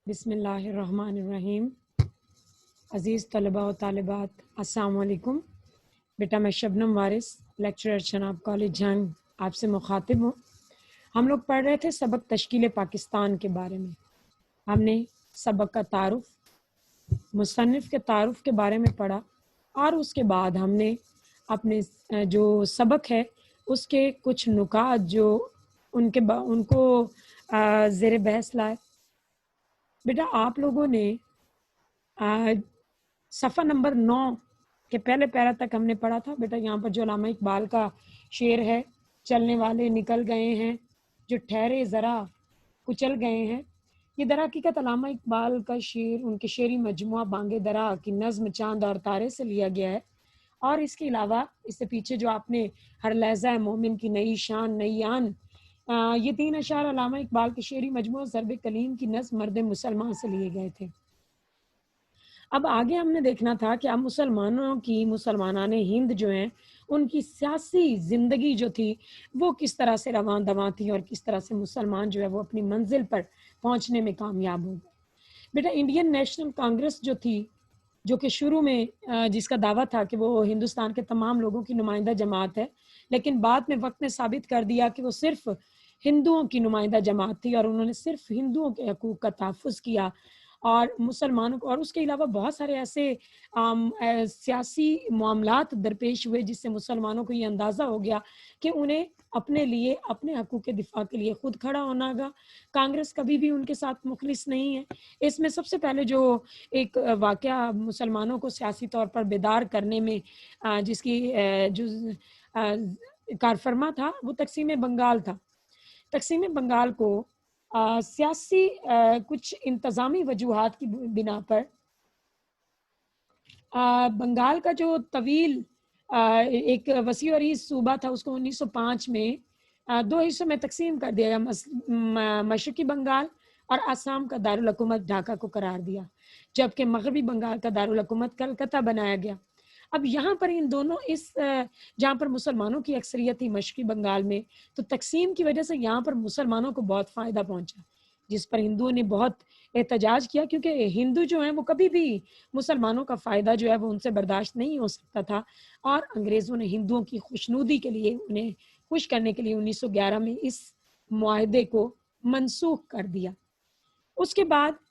بسم اللہ الرحمن الرحیم۔ عزیز طلباء و طالبات، السلام علیکم۔ بیٹا میں شبنم وارث، لیکچرر شناب کالج جنگ، آپ سے مخاطب ہوں۔ ہم لوگ پڑھ رہے تھے سبق تشکیل پاکستان کے بارے میں۔ ہم نے سبق کا تعارف، مصنف کے تعارف کے بارے میں پڑھا، اور اس کے بعد ہم نے اپنے جو سبق ہے اس کے کچھ نکات جو ان کو زیر بحث لائے۔ بیٹا آپ لوگوں نے صفحہ نمبر 9 کے پہلے پیرا تک ہم نے پڑھا تھا۔ بیٹا یہاں پر جو علامہ اقبال کا شعر ہے، چلنے والے نکل گئے ہیں جو ٹھہرے ذرا کچل گئے ہیں، یہ در حقیقت علامہ اقبال کا شعر ان کے شعری مجموعہ بانگ درا کی نظم چاند اور تارے سے لیا گیا ہے۔ اور اس کے علاوہ اس سے پیچھے جو آپ نے ہر لہجہ مومن کی نئی شان نئی آن، یہ 3 اشعار علامہ اقبال کے شعری مجموعہ ضرب کلیم کی نظم مرد مسلمان سے لیے گئے تھے۔ اب آگے ہم نے دیکھنا تھا کہ اب مسلمانان ہند جو ہیں ان کی سیاسی زندگی جو تھی وہ کس طرح سے رواں دواں تھی، اور کس طرح سے مسلمان جو ہے وہ اپنی منزل پر پہنچنے میں کامیاب ہو گئے۔ بیٹا انڈین نیشنل کانگریس جو تھی، جو کہ شروع میں جس کا دعویٰ تھا کہ وہ ہندوستان کے تمام لوگوں کی نمائندہ جماعت ہے، لیکن بعد میں وقت نے ثابت کر دیا کہ وہ صرف ہندوؤں کی نمائندہ جماعت تھی، اور انہوں نے صرف ہندوؤں کے حقوق کا تحفظ کیا اور مسلمانوں کو، اور اس کے علاوہ بہت سارے ایسے سیاسی معاملات درپیش ہوئے جس سے مسلمانوں کو یہ اندازہ ہو گیا کہ انہیں اپنے لیے اپنے حقوق کے دفاع کے لیے خود کھڑا ہونا گا۔ کانگریس کبھی بھی ان کے ساتھ مخلص نہیں ہے۔ اس میں سب سے پہلے جو ایک واقعہ مسلمانوں کو سیاسی طور پر بیدار کرنے میں جس کی جو کارفرما تھا وہ تقسیم بنگال تھا۔ تقسیم بنگال کو سیاسی کچھ انتظامی وجوہات کی بنا پر بنگال کا جو طویل ایک وسیع و عریض صوبہ تھا، اس کو 1905 میں 2 حصوں میں تقسیم کر دیا گیا، مشرقی بنگال اور آسام کا دارالحکومت ڈھاکہ کو قرار دیا، جبکہ مغربی بنگال کا دارالحکومت کلکتہ بنایا گیا۔ اب یہاں پر ان دونوں جہاں پر مسلمانوں کی اکثریت تھی مشرقی بنگال میں، تو تقسیم کی وجہ سے یہاں پر مسلمانوں کو بہت فائدہ پہنچا، جس پر ہندوؤں نے بہت احتجاج کیا، کیونکہ ہندو جو ہیں وہ کبھی بھی مسلمانوں کا فائدہ جو ہے وہ ان سے برداشت نہیں ہو سکتا تھا، اور انگریزوں نے ہندوؤں کی خوشنودی کے لیے، انہیں خوش کرنے کے لیے 1911 میں اس معاہدے کو منسوخ کر دیا۔ اس کے بعد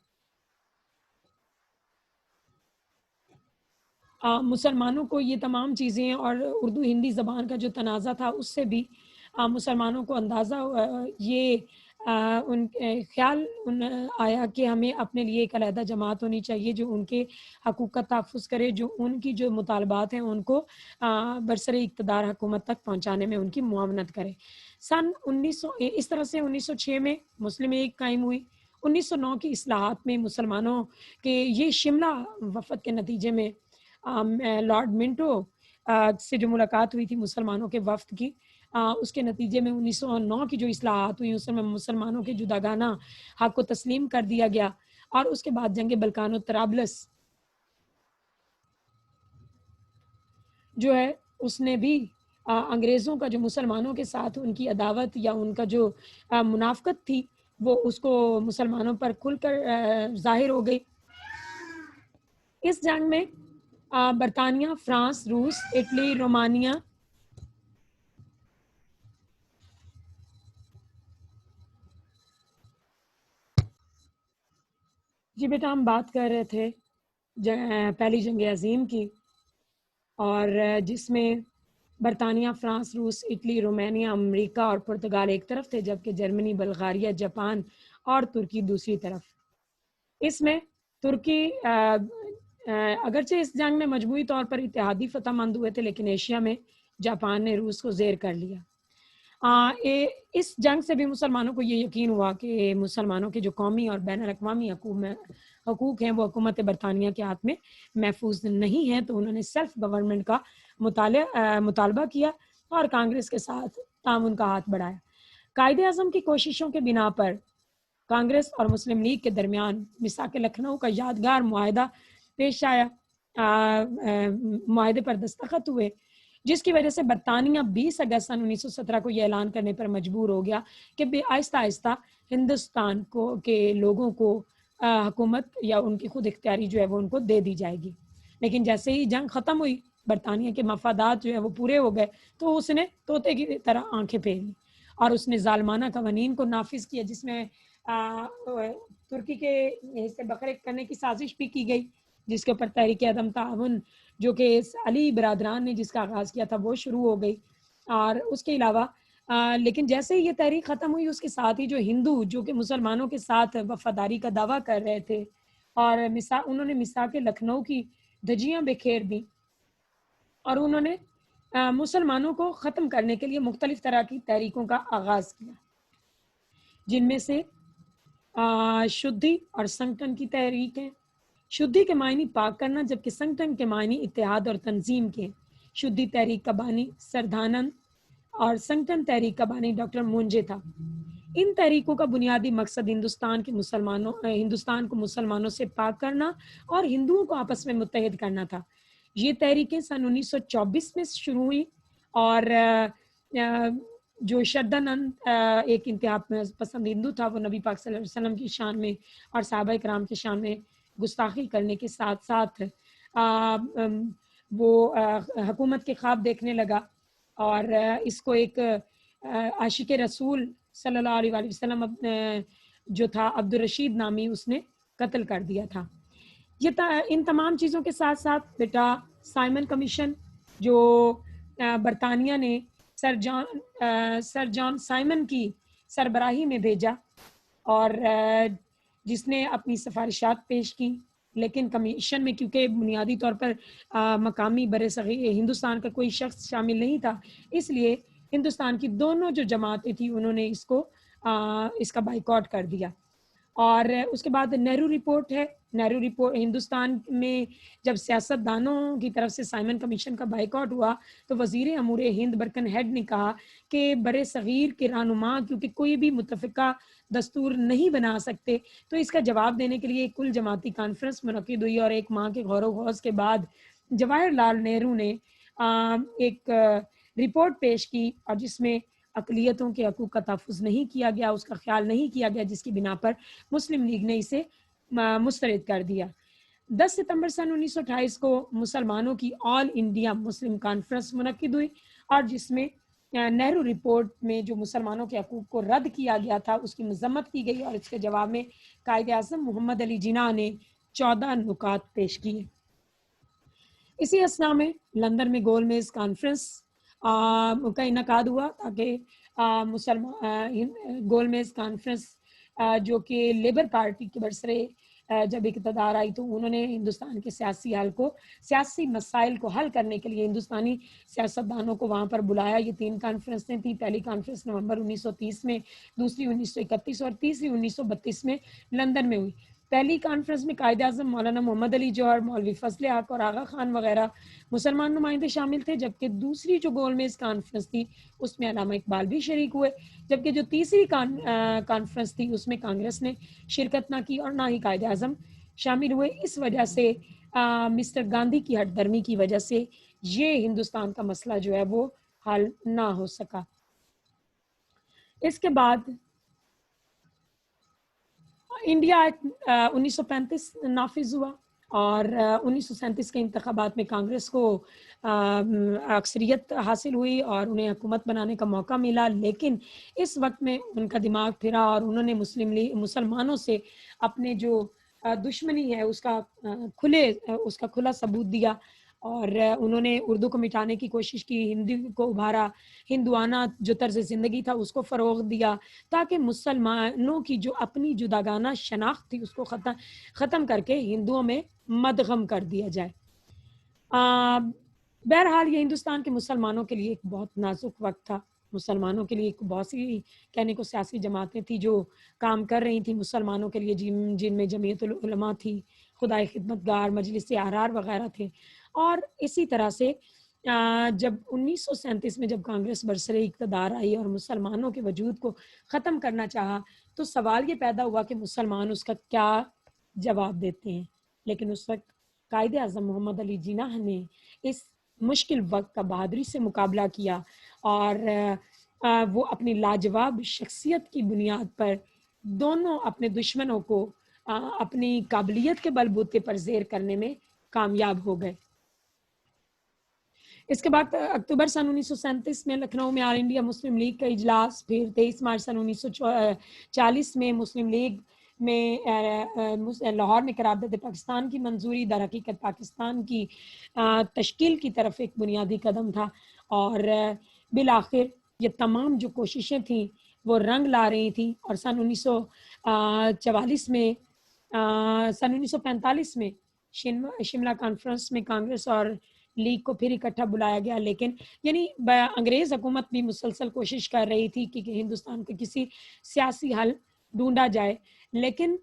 مسلمانوں کو یہ تمام چیزیں اور اردو ہندی زبان کا جو تنازع تھا اس سے بھی مسلمانوں کو اندازہ یہ خیال آیا کہ ہمیں اپنے لیے ایک علیحدہ جماعت ہونی چاہیے جو ان کے حقوق کا تحفظ کرے، جو ان کی جو مطالبات ہیں ان کو برسر اقتدار حکومت تک پہنچانے میں ان کی معاونت کرے۔ اس طرح سے 1906 میں مسلم لیگ قائم ہوئی۔ 1909 کی اصلاحات میں مسلمانوں کے یہ شملہ وفد کے نتیجے میں لارڈ منٹو سے جو ملاقات ہوئی تھی مسلمانوں کے وفد کی، اس کے نتیجے میں 1909 کی جو اصلاحات ہوئی اس میں مسلمانوں کے جداگانہ حق کو تسلیم کر دیا گیا، اور اس کے بعد جنگ بلقان و طرابلس جو ہے اس نے بھی انگریزوں کا جو مسلمانوں کے ساتھ ان کی عداوت یا ان کا جو منافقت تھی وہ اس کو مسلمانوں پر کھل کر ظاہر ہو گئی۔ اس جنگ میں برطانیہ، فرانس، روس، اٹلی، رومانیہ جی بیٹا ہم بات کر رہے تھے پہلی جنگ عظیم کی، اور جس میں برطانیہ، فرانس، روس، اٹلی، رومانیہ، امریکہ اور پرتگال ایک طرف تھے، جبکہ جرمنی، بلغاریہ، جاپان اور ترکی دوسری طرف۔ اس میں ترکی اگرچہ اس جنگ میں مجموعی طور پر اتحادی فتح مند ہوئے تھے، لیکن ایشیا میں جاپان نے روس کو زیر کر لیا۔ اس جنگ سے بھی مسلمانوں کو یہ یقین ہوا کہ مسلمانوں کے جو قومی اور بین الاقوامی حقوق ہیں وہ حکومت برطانیہ کے ہاتھ میں محفوظ نہیں ہیں، تو انہوں نے سیلف گورنمنٹ کا مطالبہ کیا اور کانگریس کے ساتھ تعاون کا ہاتھ بڑھایا۔ قائد اعظم کی کوششوں کے بنا پر کانگریس اور مسلم لیگ کے درمیان میثاق لکھنؤ کا یادگار معاہدہ پیش آیا، معاہدے پر دستخط ہوئے، جس کی وجہ سے برطانیہ 20 اگست 1917 کو یہ اعلان کرنے پر مجبور ہو گیا کہ آہستہ آہستہ ہندوستان کے لوگوں کو حکومت یا ان کی خود اختیاری جو ہے وہ ان کو دے دی جائے گی. لیکن جیسے ہی جنگ ختم ہوئی، برطانیہ کے مفادات جو ہے وہ پورے ہو گئے، تو اس نے طوطے کی طرح آنکھیں پھیر لی اور اس نے ظالمانہ قوانین کو نافذ کیا، جس میں ترکی کے حصے بکرے کرنے کی سازش بھی کی گئی، جس کے اوپر تحریک عدم تعاون جو کہ علی برادران نے جس کا آغاز کیا تھا وہ شروع ہو گئی. اور اس کے علاوہ لیکن جیسے ہی یہ تحریک ختم ہوئی، اس کے ساتھ ہی جو ہندو جو کہ مسلمانوں کے ساتھ وفاداری کا دعویٰ کر رہے تھے اور انہوں نے مساق لکھنؤ کی دھجیاں بکھیر دیں اور انہوں نے مسلمانوں کو ختم کرنے کے لیے مختلف طرح کی تحریکوں کا آغاز کیا، جن میں سے شدھی اور سنگٹن کی تحریک ہے. شدھی کے معنی پاک کرنا، جبکہ سنگٹن کے معنی اتحاد اور تنظیم کے. شدھی تحریک کا بانی سردھانند اور سنگٹن تحریک کا بانی ڈاکٹر مونجے تھا. ان تحریکوں کا بنیادی مقصد ہندوستان کو مسلمانوں سے پاک کرنا اور ہندوؤں کو آپس میں متحد کرنا تھا. یہ تحریکیں سن 1924 میں شروع ہوئی اور جو شردھانند ایک انتہا پسند ہندو تھا، وہ نبی پاک صلی اللہ علیہ وسلم کی شان میں اور صحابہ کرام کی شان میں گستاخی کرنے کے ساتھ ساتھ وہ حکومت کے خواب دیکھنے لگا اور اس کو ایک عاشق رسول صلی اللہ علیہ وآلہ وسلم جو تھا عبد الرشید نامی، اس نے قتل کر دیا تھا. ان تمام چیزوں کے ساتھ ساتھ بیٹا سائمن کمیشن جو برطانیہ نے سر جان سائمن کی سربراہی میں بھیجا اور جس نے اپنی سفارشات پیش کی، لیکن کمیشن میں کیونکہ بنیادی طور پر مقامی برصغیر ہندوستان کا کوئی شخص شامل نہیں تھا، اس لیے ہندوستان کی دونوں جو جماعتیں تھیں انہوں نے اس کا بائیکاٹ کر دیا. اور اس کے بعد نہرو رپورٹ ہے. نہرو رپورٹ ہندوستان میں جب سیاست دانوں کی طرف سے سائمن کمیشن کا بائیکاٹ ہوا تو وزیر امور ہند برکن ہیڈ نے کہا کہ بر صغیر کے رہنما کیونکہ کوئی بھی متفقہ دستور نہیں بنا سکتے، تو اس کا جواب دینے کے لیے ایک کل جماعتی کانفرنس منعقد ہوئی اور ایک ماہ کے غور و خوض کے بعد جواہر لال نہرو نے ایک رپورٹ پیش کی اور جس میں اقلیتوں کے حقوق کا تحفظ نہیں کیا گیا، اس کا خیال نہیں کیا گیا، جس کی بنا پر مسلم لیگ نے اسے مسترد کر دیا. 10 ستمبر سن 1928 کو مسلمانوں کی آل انڈیا مسلم کانفرنس منعقد ہوئی اور جس میں نہرو رپورٹ میں جو مسلمانوں کے حقوق کو رد کیا گیا تھا اس کی مذمت کی گئی اور اس کے جواب میں قائد اعظم محمد علی جناح نے 14 نکات پیش کیے. اسی اثنا میں لندن میں گول میز کانفرنس کا انعقاد ہوا تاکہ گول میز کانفرنس جو کہ لیبر پارٹی کے برسرے جب اقتدار آئی تو انہوں نے ہندوستان کے سیاسی مسائل کو حل کرنے کے لیے ہندوستانی سیاستدانوں کو وہاں پر بلایا. یہ 3 کانفرنسیں تھیں. پہلی کانفرنس نومبر 1930 میں، دوسری 1931 اور تیسری 1932 میں لندن میں ہوئی. پہلی کانفرنس میں قائد اعظم مولانا محمد علی جوہر، مولوی فضل حق اور آغا خان وغیرہ مسلمان نمائندے شامل تھے، جبکہ دوسری جو گول میز کانفرنس تھی اس میں علامہ اقبال بھی شریک ہوئے، جبکہ جو تیسری کانفرنس تھی اس میں کانگریس نے شرکت نہ کی اور نہ ہی قائد اعظم شامل ہوئے. اس وجہ سے مسٹر گاندھی کی ہٹ درمی کی وجہ سے یہ ہندوستان کا مسئلہ جو ہے وہ حل نہ ہو سکا. اس کے بعد انڈیا ایکٹ 1935 نافذ ہوا اور 1937 کے انتخابات میں کانگریس کو اکثریت حاصل ہوئی اور انہیں حکومت بنانے کا موقع ملا. لیکن اس وقت میں ان کا دماغ پھرا اور انہوں نے مسلمانوں سے اپنے جو دشمنی ہے اس کا کھلا ثبوت دیا اور انہوں نے اردو کو مٹانے کی کوشش کی، ہندی کو ابھارا، ہندوانہ جو طرز زندگی تھا اس کو فروغ دیا تاکہ مسلمانوں کی جو اپنی جداگانہ شناخت تھی اس کو ختم کر کے ہندوؤں میں مدغم کر دیا جائے. بہرحال یہ ہندوستان کے مسلمانوں کے لیے ایک بہت نازک وقت تھا. مسلمانوں کے لیے بہت سی کہنے کو سیاسی جماعتیں تھیں جو کام کر رہی تھیں مسلمانوں کے لیے، جن میں جمعیت العلماء تھی، خدائے خدمتگار، مجلس احرار وغیرہ تھے. اور اسی طرح سے جب 1937 میں جب کانگریس برسر اقتدار آئی اور مسلمانوں کے وجود کو ختم کرنا چاہا تو سوال یہ پیدا ہوا کہ مسلمان اس کا کیا جواب دیتے ہیں. لیکن اس وقت قائد اعظم محمد علی جناح نے اس مشکل وقت کا بہادری سے مقابلہ کیا اور وہ اپنی لاجواب شخصیت کی بنیاد پر دونوں اپنے دشمنوں کو اپنی قابلیت کے بل بوتے پر زیر کرنے میں کامیاب ہو گئے۔ اس کے بعد اکتوبر سن 1937 میں لکھنؤ میں آل انڈیا مسلم لیگ کا اجلاس، پھر 23 مارچ سن 1940 میں مسلم لیگ میں لاہور میں قرارداد پاکستان کی منظوری در حقیقت پاکستان کی تشکیل کی طرف ایک بنیادی قدم تھا، اور بالآخر یہ تمام جو کوششیں تھیں وہ رنگ لا رہی تھیں، اور سن 1944 میں سن 1945 میں شملہ کانفرنس میں کانگریس اور لیگ کو پھر اکٹھا بلایا گیا، لیکن یعنی انگریز حکومت بھی مسلسل کوشش کر رہی تھی کہ ہندوستان کو کسی سیاسی حل ڈھونڈا جائے، لیکن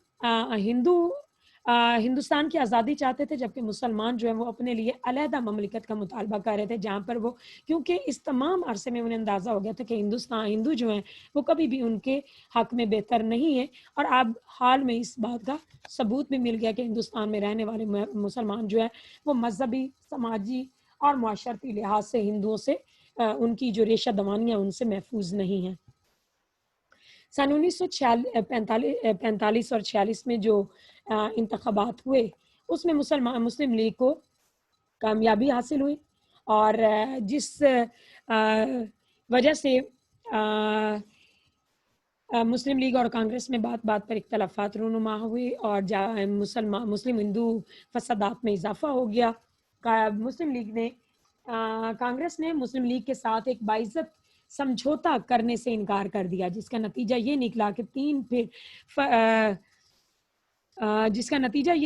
ہندوستان کی آزادی چاہتے تھے، جبکہ مسلمان جو ہیں وہ اپنے لیے علیحدہ مملکت کا مطالبہ کر رہے تھے، جہاں پر وہ کیونکہ اس تمام عرصے میں انہیں اندازہ ہو گیا تھا کہ ہندو جو ہیں وہ کبھی بھی ان کے حق میں بہتر نہیں ہے، اور اب حال میں اس بات کا ثبوت بھی مل گیا کہ ہندوستان میں رہنے والے مسلمان جو ہیں وہ مذہبی، سماجی اور معاشرتی لحاظ سے ہندوؤں سے ان کی جو ریشہ دوانیاں ان سے محفوظ نہیں ہیں۔ سن 1945 اور 46 میں جو انتخابات ہوئے اس میں مسلم لیگ کو کامیابی حاصل ہوئی، اور جس وجہ سے مسلم لیگ اور کانگریس میں بات بات پر اختلافات رونما ہوئے، اور مسلم ہندو فسادات میں اضافہ ہو گیا۔ مسلم لیگ نے کانگریس نے مسلم لیگ کے ساتھ ایک باعزت سمجھوتا کرنے سے انکار کر دیا، جس کا نتیجہ یہ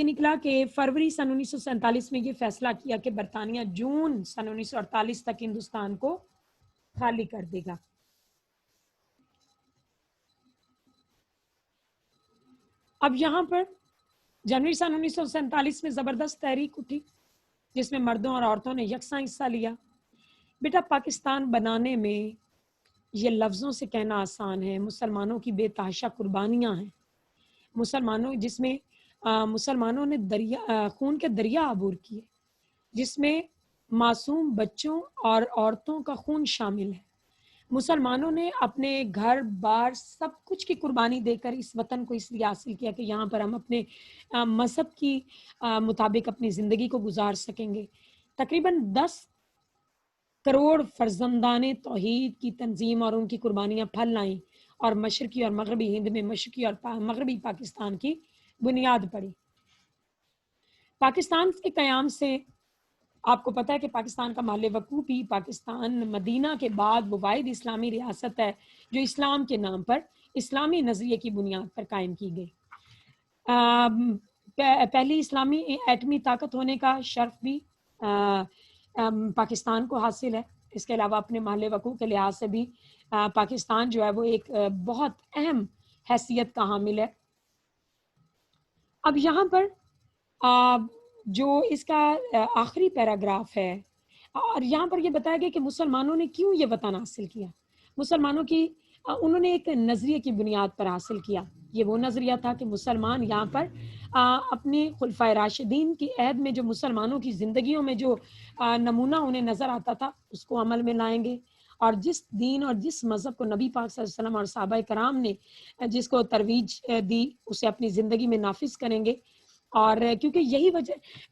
نکلا کہ فروری سن 1947 میں یہ فیصلہ کیا کہ برطانیہ جون سن 1948 تک ہندوستان کو خالی کر دے گا۔ اب یہاں پر جنوری سن 1947 میں زبردست تحریک اٹھی، جس میں مردوں اور عورتوں نے یکساں حصہ لیا۔ بیٹا پاکستان بنانے میں یہ لفظوں سے کہنا آسان ہے، مسلمانوں کی بے تحاشا قربانیاں ہیں، جس میں مسلمانوں نے خون کے دریا عبور کیے، جس میں معصوم بچوں اور عورتوں کا خون شامل ہے۔ مسلمانوں نے اپنے گھر بار سب کچھ کی قربانی دے کر اس وطن کو اس لیے حاصل کیا کہ یہاں پر ہم اپنے مذہب کی مطابق اپنی زندگی کو گزار سکیں گے۔ تقریباً 10 کروڑ فرزندان توحید کی تنظیم اور ان کی قربانیاں پھل لائیں، اور مشرقی اور مغربی ہند میں مشرقی اور مغربی پاکستان کی بنیاد پڑی۔ پاکستان کے قیام سے آپ کو پتہ ہے کہ پاکستان کا محل وقوع بھی پاکستان مدینہ کے بعد وہ واحد اسلامی ریاست ہے جو اسلام کے نام پر اسلامی نظریے کی بنیاد پر قائم کی گئی۔ پہلی اسلامی ایٹمی طاقت ہونے کا شرف بھی پاکستان کو حاصل ہے۔ اس کے علاوہ اپنے محل وقوع کے لحاظ سے بھی پاکستان جو ہے وہ ایک بہت اہم حیثیت کا حامل ہے۔ اب یہاں پر جو اس کا آخری پیراگراف ہے، اور یہاں پر یہ بتایا گیا کہ مسلمانوں نے کیوں یہ وطن حاصل کیا۔ مسلمانوں کی انہوں نے ایک نظریے کی بنیاد پر حاصل کیا۔ یہ وہ نظریہ تھا کہ مسلمان یہاں پر اپنے خلفائے راشدین کی عہد میں جو مسلمانوں کی زندگیوں میں جو نمونہ انہیں نظر آتا تھا اس کو عمل میں لائیں گے، اور جس دین اور جس مذہب کو نبی پاک صلی اللہ علیہ وسلم اور صحابہ کرام نے جس کو ترویج دی اسے اپنی زندگی میں نافذ کریں گے۔ اور کیونکہ یہی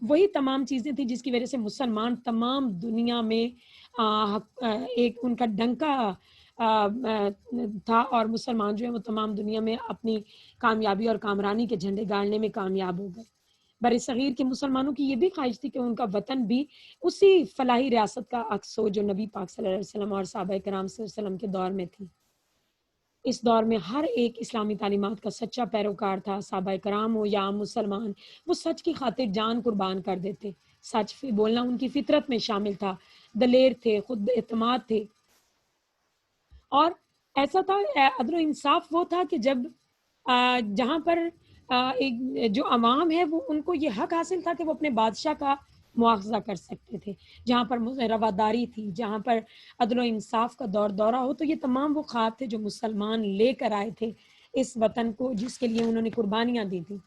وہی تمام چیزیں تھیں جس کی وجہ سے مسلمان تمام دنیا میں ایک ان کا ڈنکا تھا، اور مسلمان جو ہے وہ تمام دنیا میں اپنی کامیابی اور کامرانی کے جھنڈے گاڑنے میں کامیاب ہو گئے۔ بر صغیر کے مسلمانوں کی یہ بھی خواہش تھی کہ ان کا وطن بھی اسی فلاحی ریاست کا عکس ہو جو نبی پاک صلی اللہ علیہ وسلم اور صحابہ کرام صلی اللہ علیہ وسلم کے دور میں تھی۔ اس دور میں ہر ایک اسلامی تعلیمات کا سچا پیروکار تھا، صحابہ کرام ہو یا مسلمان، وہ سچ کی خاطر جان قربان کر دیتے۔ سچ بولنا ان کی فطرت میں شامل تھا، دلیر تھے، خود اعتماد تھے، اور ایسا تھا عدل و انصاف وہ تھا کہ جب جہاں پر جو عوام ہے وہ ان کو یہ حق حاصل تھا کہ وہ اپنے بادشاہ کا مواخذہ کر سکتے تھے، جہاں پر رواداری تھی، جہاں پر عدل و انصاف کا دورہ ہو، تو یہ تمام وہ خواب تھے جو مسلمان لے کر آئے تھے اس وطن کو جس کے لیے انہوں نے قربانیاں دی تھیں۔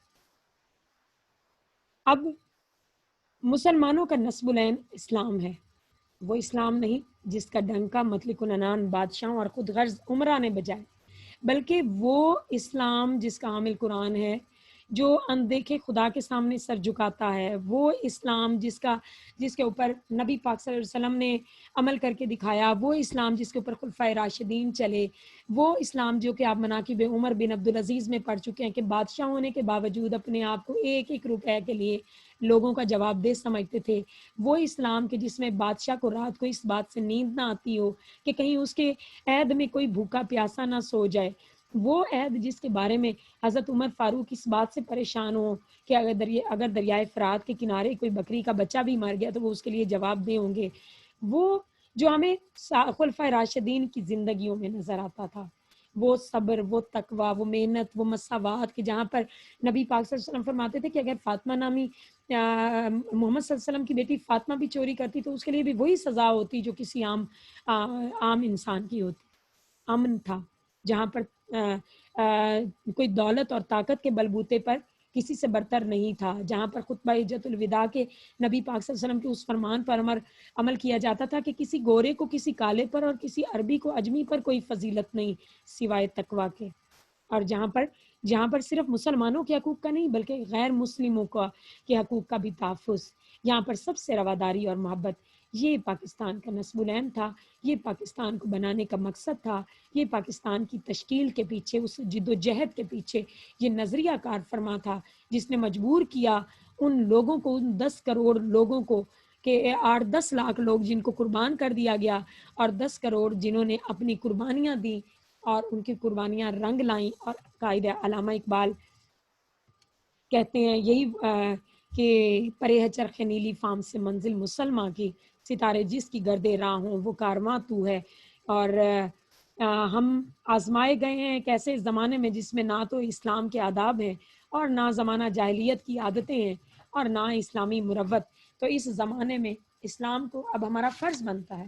اب مسلمانوں کا نسب العین اسلام ہے، وہ اسلام نہیں جس کا ڈنکا مطلق العنان بادشاہوں اور خود غرض عمرہ نے بجائے، بلکہ وہ اسلام جس کا حامل قرآن ہے، جو اندیکھے خدا کے سامنے سر جھکاتا ہے، وہ اسلام جس کے اوپر نبی پاک صلی اللہ علیہ وسلم نے عمل کر کے دکھایا، وہ اسلام جس کے اوپر خلفائے راشدین چلے، وہ اسلام جو کہ آپ مناقب عمر بن عبدالعزیز میں پڑھ چکے ہیں کہ بادشاہ ہونے کے باوجود اپنے آپ کو ایک ایک روپے کے لیے لوگوں کا جواب دہ سمجھتے تھے، وہ اسلام کے جس میں بادشاہ کو رات کو اس بات سے نیند نہ آتی ہو کہ کہیں اس کے عہد میں کوئی بھوکا پیاسا نہ سو جائے، وہ عہد جس کے بارے میں حضرت عمر فاروق اس بات سے پریشان ہو کہ اگر دریائے فرات کے کنارے کوئی بکری کا بچہ بھی مر گیا تو وہ اس کے لیے جواب دہ ہوں گے، وہ جو ہمیں خلفائے راشدین کی زندگیوں میں نظر آتا تھا، وہ صبر، وہ تقوی، وہ محنت، وہ مساوات، کہ جہاں پر نبی پاک صلی اللہ علیہ وسلم فرماتے تھے کہ اگر فاطمہ نامی محمد صلی اللہ علیہ وسلم کی بیٹی فاطمہ بھی چوری کرتی تو اس کے لیے بھی وہی سزا ہوتی جو کسی عام انسان کی ہوتی۔ امن تھا جہاں پر کوئی دولت اور طاقت کے بلبوتے پر کسی سے برتر نہیں تھا، جہاں پر خطبہ حجۃ الوداع کے نبی پاک صلی اللہ علیہ وسلم کے اس فرمان پر عمل کیا جاتا تھا کہ کسی گورے کو کسی کالے پر اور کسی عربی کو اجمی پر کوئی فضیلت نہیں سوائے تقوی کے، اور جہاں پر صرف مسلمانوں کے حقوق کا نہیں بلکہ غیر مسلموں کے حقوق کا بھی تحفظ، یہاں پر سب سے رواداری اور محبت، یہ پاکستان کا نصب العین تھا، یہ پاکستان کو بنانے کا مقصد تھا، یہ پاکستان کی تشکیل کے پیچھے، اس جد و جہد کے پیچھے یہ نظریہ کار فرما تھا جس نے مجبور کیا ان لوگوں کو، ان 10 کروڑ لوگوں کو کہ 8-10 لاکھ لوگ جن کو قربان کر دیا گیا، اور 10 کروڑ جنہوں نے اپنی قربانیاں دیں اور ان کی قربانیاں رنگ لائیں، اور قائد علامہ اقبال کہتے ہیں یہی کہ پرے ہے چرخ نیلی فام سے منزل مسلماں کی، ستارے جس کی گردے راہ ہوں وہ کارواں تو ہے، اور ہم آزمائے گئے ہیں ایک ایسے زمانے میں جس میں نہ تو اسلام کے آداب ہیں اور نہ زمانہ جاہلیت کی عادتیں ہیں اور نہ اسلامی مروت، تو اس زمانے میں اسلام کو اب ہمارا فرض بنتا ہے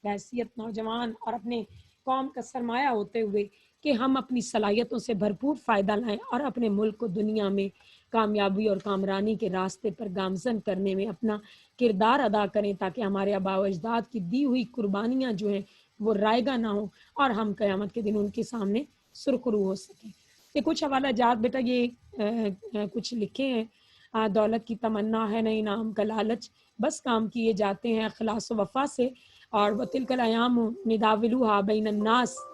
بحیثیت نوجوان اور اپنے قوم کا سرمایہ ہوتے ہوئے کہ ہم اپنی صلاحیتوں سے بھرپور فائدہ لائیں اور اپنے ملک کو دنیا میں کامیابی اور کامرانی کے راستے پر گامزن کرنے میں اپنا کردار ادا کریں، تاکہ ہمارے آباء و اجداد کی دی ہوئی قربانیاں جو ہیں وہ رائگاں نہ ہوں اور ہم قیامت کے دن ان کے سامنے سرخرو ہو سکیں۔ یہ کچھ حوالہ جات بیٹا یہ کچھ لکھے ہیں، دولت کی تمنا ہے نہ انعام کا لالچ، بس کام کیے جاتے ہیں اخلاص و وفا سے، اور وَتِلْكَ الْأَيَّامُ نُدَاوِلُهَا بَيْنَ النَّاسِ،